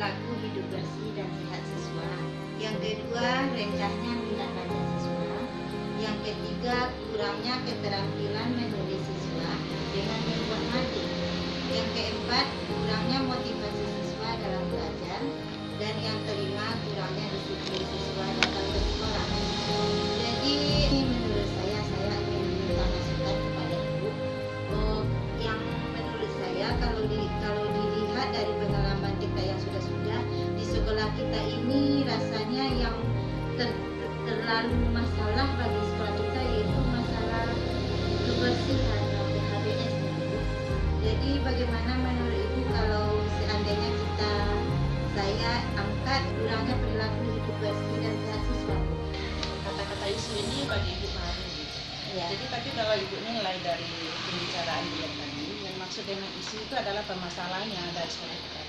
perilaku hidup bersih dan sehat siswa. Yang kedua, rendahnya minat baca siswa. Yang ketiga, kurangnya keterampilan menulis siswa dengan membuat materi. Yang keempat, kurangnya motivasi siswa dalam belajar. Dan yang kelima, kurangnya disiplin siswa datang ke sekolah. Jadi menurut saya ingin meminta masukan kepada Ibu. Yang menurut saya kalau dilihat dari pengalaman kita yang sudah di sekolah kita ini, rasanya yang terlalu masalah bagi sekolah kita yaitu masalah kebersihan atau PHBS. Jadi bagaimana menurut Ibu kalau seandainya saya angkat kurangnya perilaku hidup bersih dan sehat siswa? Kata-kata isu ini bagi Ibu baru. Ya. Jadi tapi kalau Ibu nilai dari pembicaraan dia tadi, yang maksud dengan isu itu adalah permasalahan yang ada di sekolah kita.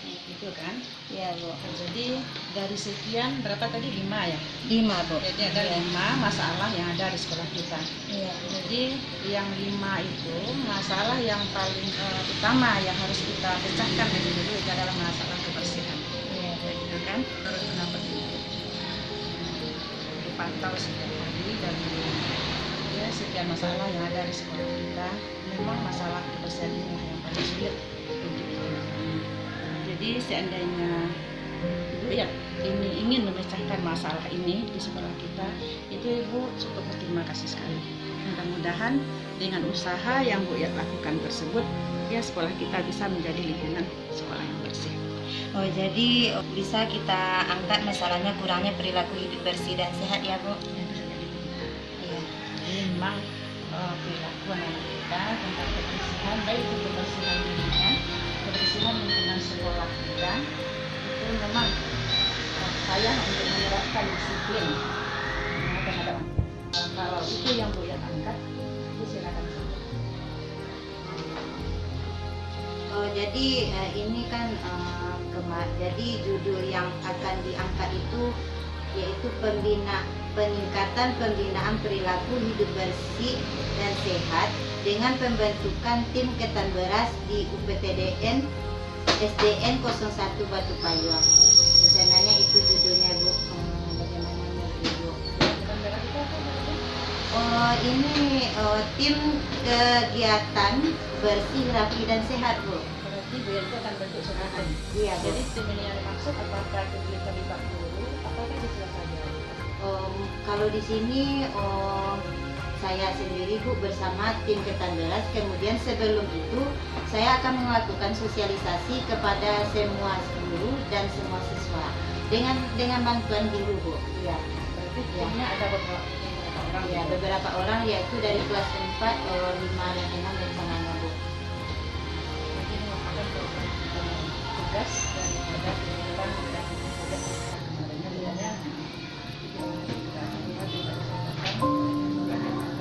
Gitu kan? Iya, Bu. Jadi dari sekian berapa tadi 5 ya? 5, Bu. Jadi ada 5 masalah yang ada di sekolah kita. Iya. Jadi yang 5 itu masalah yang paling utama yang harus kita pecahkan lebih dulu itu adalah masalah kebersihan. Iya. Gitu kan? Menurut pendapat Ibu, dipantau setiap hari dari sekian masalah yang ada di sekolah kita, memang masalah kebersihan ini yang paling sulit untuk ditangani. Jadi seandainya Ibu ya ini ingin memecahkan masalah ini di sekolah kita, itu Ibu cukup berterima kasih sekali. Mudah-mudahan dengan usaha yang Bu ya lakukan tersebut, ya sekolah kita bisa menjadi lingkungan sekolah yang bersih. Oh, jadi bisa kita angkat masalahnya kurangnya perilaku hidup bersih dan sehat ya, Bu? Iya. Jadi memang perilaku anak kita tentang kebersihan, baik itu kebersihan lingkungan, kebersihan lingkungan sekolah kita, itu memang saya untuk menerapkan disiplin terhadap kalau itu yang Bu ya angkat, itu silakan saja. Oh, jadi ini kan jadi judul yang akan diangkat itu yaitu peningkatan pembinaan perilaku hidup bersih dan sehat dengan pembentukan tim ketan beras di UPTDN SDN 01 Batu Payuang. Sebenarnya itu judulnya, Bu. Bagaimana menurut Ibu? Oh, ini tim kegiatan bersih, rapi dan sehat, Bu. Berarti Bu ya itu akan bentuk suatu tim. Iya, Bu. Jadi tim ini yang dimaksud apakah kita terlibat guru, apakah siswa saja? Kalau di sini saya sendiri, Bu, bersama tim ketan beras. Kemudian sebelum itu saya akan melakukan sosialisasi kepada semua guru dan semua siswa dengan bantuan guru, Bu. Iya. Berarti timnya ada beberapa orang. Ya, beberapa orang yaitu dari kelas 4, 5 dan 6 dan sebagainya, Bu. Jadi merupakan tugas daripada kehidupan dan tugas kemarinnya sebenarnya itu kita lihat juga bagaimana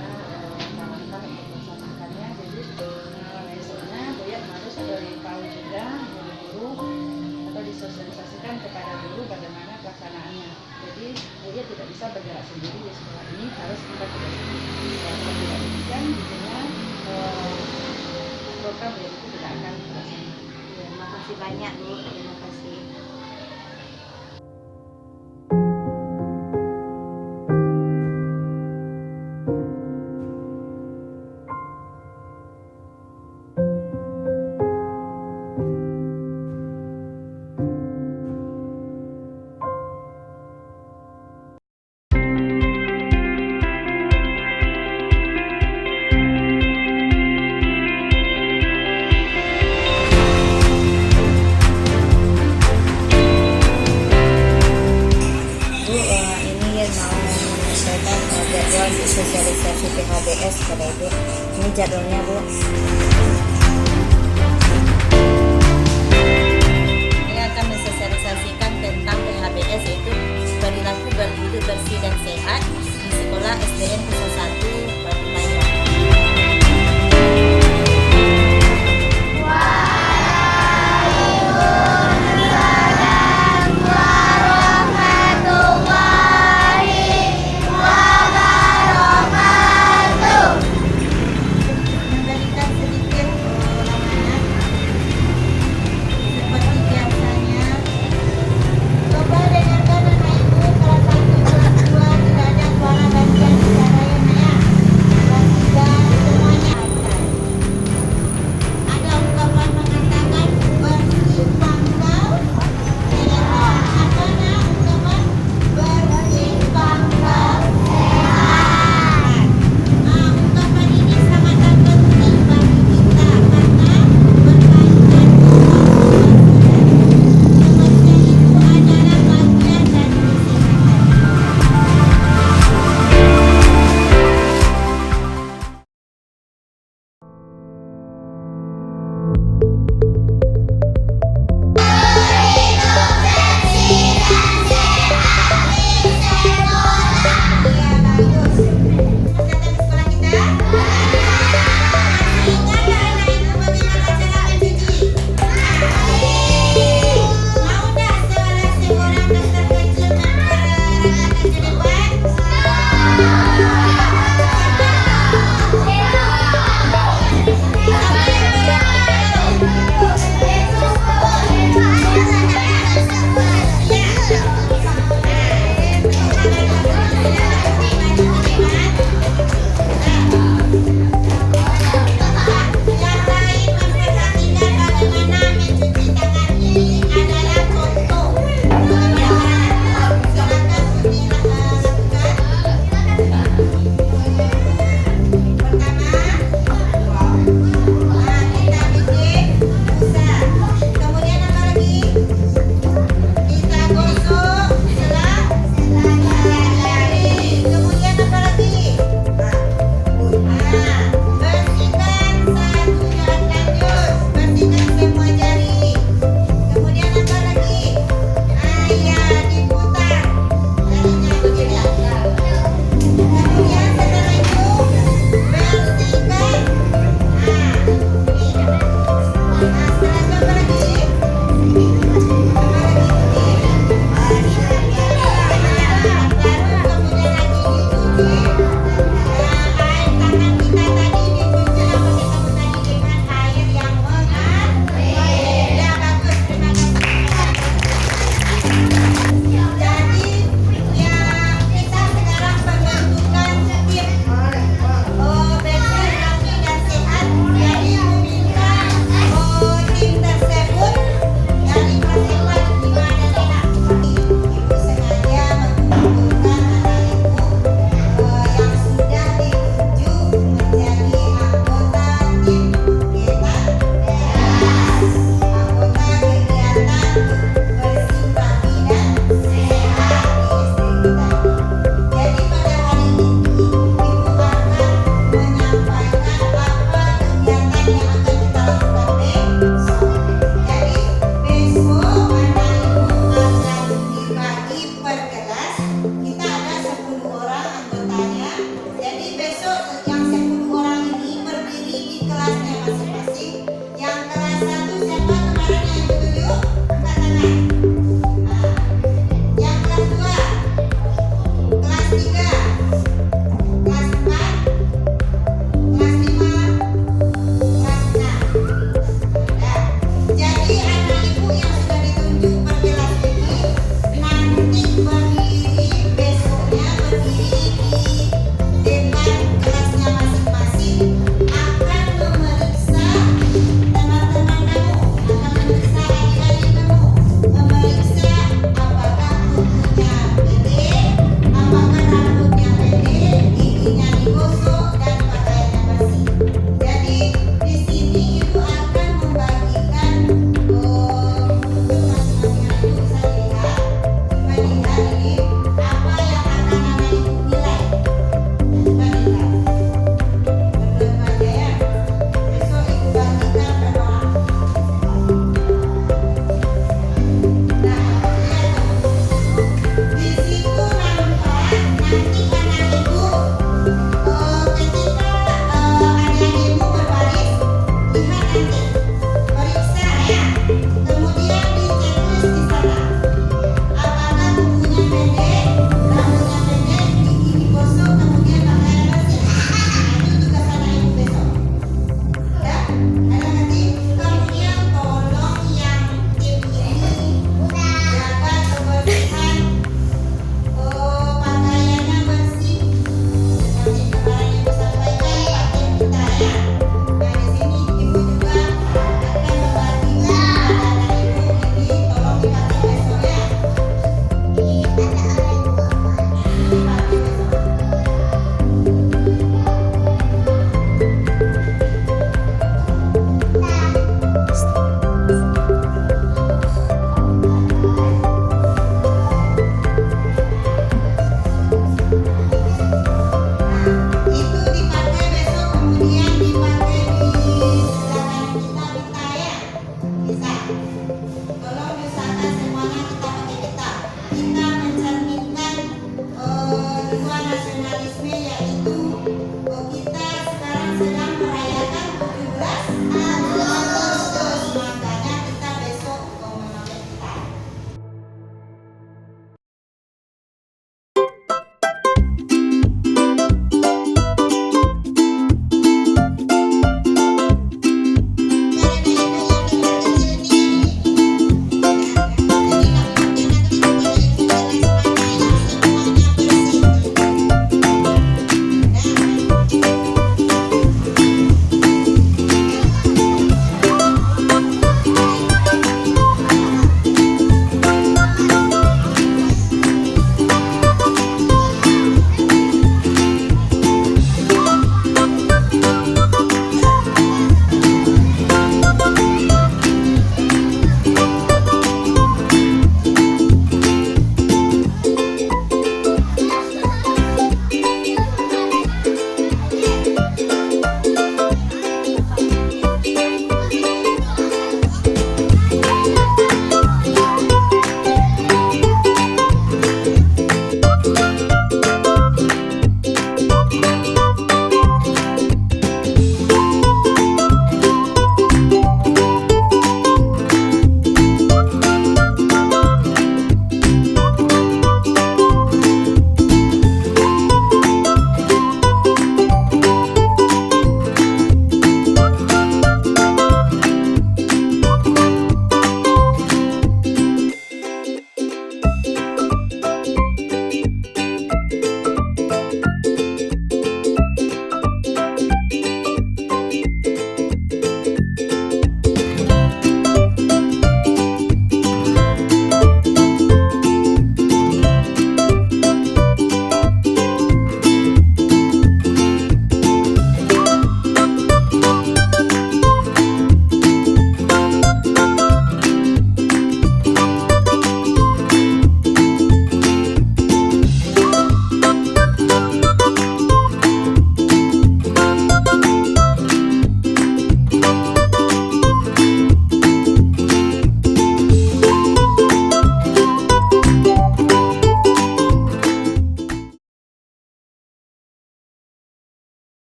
langkah untuk melaksanakannya. Jadi biasanya Bu ya harus tahu juga guru atau disosialisasikan kepada guru bagaimana pelaksanaannya. Jadi Bu ya tidak bisa bergerak sendiri di sekolah ini, harus kita tidak sendiri. Kalau tidak demikian, biasanya program Bu ya itu tidak akan terlaksana. Terima kasih banyak, Bu. Terima kasih. Jadwal sosialisasi PHBS pada Ibu. Ini jadwalnya, Bu. Saya akan mensosialisasikan tentang PHBS yaitu perilaku berhidup bersih dan sehat di sekolah SDN 01 Batu Payuang. Memberikan sedikit seperti biasanya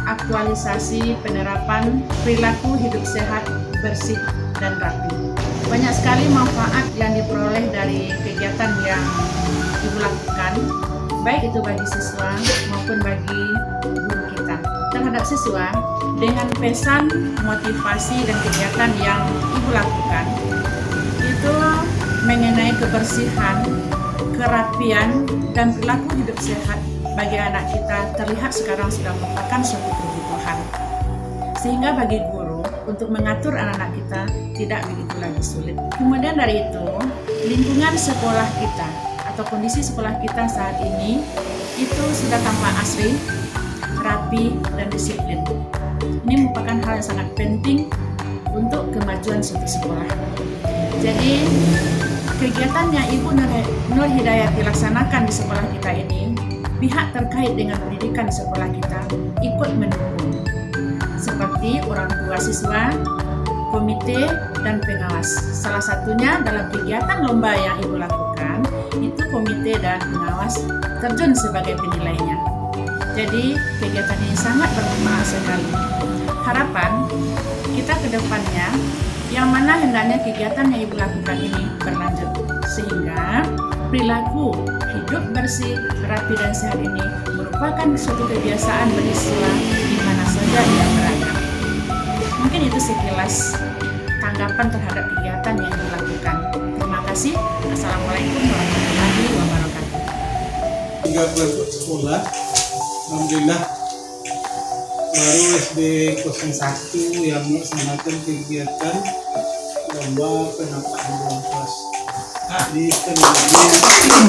aktualisasi penerapan perilaku hidup sehat, bersih, dan rapi. Banyak sekali manfaat yang diperoleh dari kegiatan yang Ibu lakukan, baik itu bagi siswa maupun bagi guru kita. Terhadap siswa, dengan pesan, motivasi, dan kegiatan yang Ibu lakukan, itu mengenai kebersihan, kerapian, dan perilaku hidup sehat bagi anak kita terlihat sekarang sudah merupakan suatu kebutuhan. Sehingga bagi guru untuk mengatur anak-anak kita tidak begitu lagi sulit. Kemudian dari itu, lingkungan sekolah kita atau kondisi sekolah kita saat ini itu sudah tampak asri, rapi, dan disiplin. Ini merupakan hal yang sangat penting untuk kemajuan suatu sekolah. Jadi, kegiatan yang Ibu Nur Hidayati laksanakan di sekolah kita ini, pihak terkait dengan pendidikan di sekolah kita ikut mendukung, seperti orang tua siswa, komite, dan pengawas. Salah satunya dalam kegiatan lomba yang Ibu lakukan, itu komite dan pengawas terjun sebagai penilainya. Jadi kegiatan ini sangat bermanfaat sekali. Harapan kita ke depannya, yang mana hendaknya kegiatan yang Ibu lakukan ini berlanjut, sehingga perilaku hidup bersih, rapi, dan sehat ini merupakan suatu kebiasaan bagi siswa di mana saja ia berada. Mungkin itu sekilas tanggapan terhadap kegiatan yang dilakukan. Terima kasih. Assalamualaikum warahmatullahi wabarakatuh. 3 bulan sekolah, alhamdulillah baru SD 01 yang melaksanakan kegiatan lomba penataan bulan kelas di penilaian